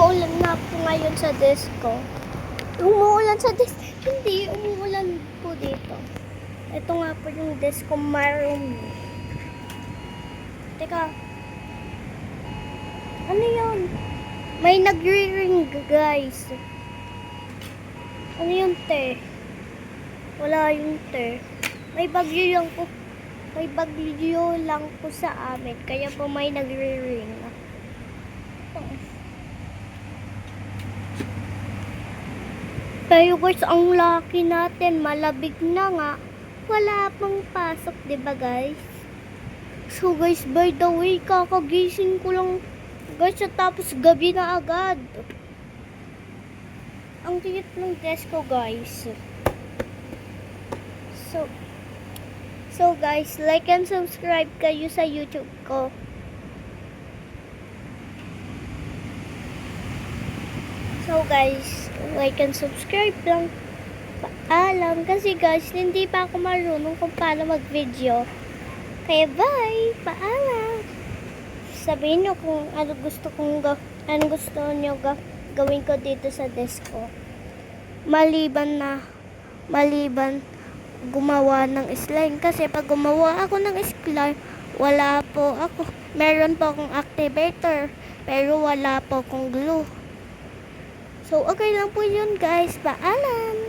umuulan na po ngayon sa desk ko. Umuulan sa desk? Hindi, umuulan po dito. Ito nga po yung desk ko, maroon. Teka. Ano yun? May nagre-ring, guys. Ano yun, te? Wala yung te. May bagyo lang po. May bagyo lang po sa amin. Kaya po may nagre-ring. Pero guys, ang lucky natin. Malabig na nga. Wala pang pasok, diba guys? So guys, by the way, kakagising ko lang guys, tapos gabi na agad. Ang cute ng desk ko guys. So guys, like and subscribe kayo sa YouTube ko. So guys, like and subscribe lang. Paalam kasi guys, hindi pa ako marunong kung paano mag-video. Kaya bye! Paalam! Sabihin nyo kung ano gusto nyo gawin ko dito sa desk ko. Maliban gumawa ng slime. Kasi pag gumawa ako ng slime, wala po ako. Meron po akong activator, pero wala po akong glue. So, okay lang po yun guys. Paalam!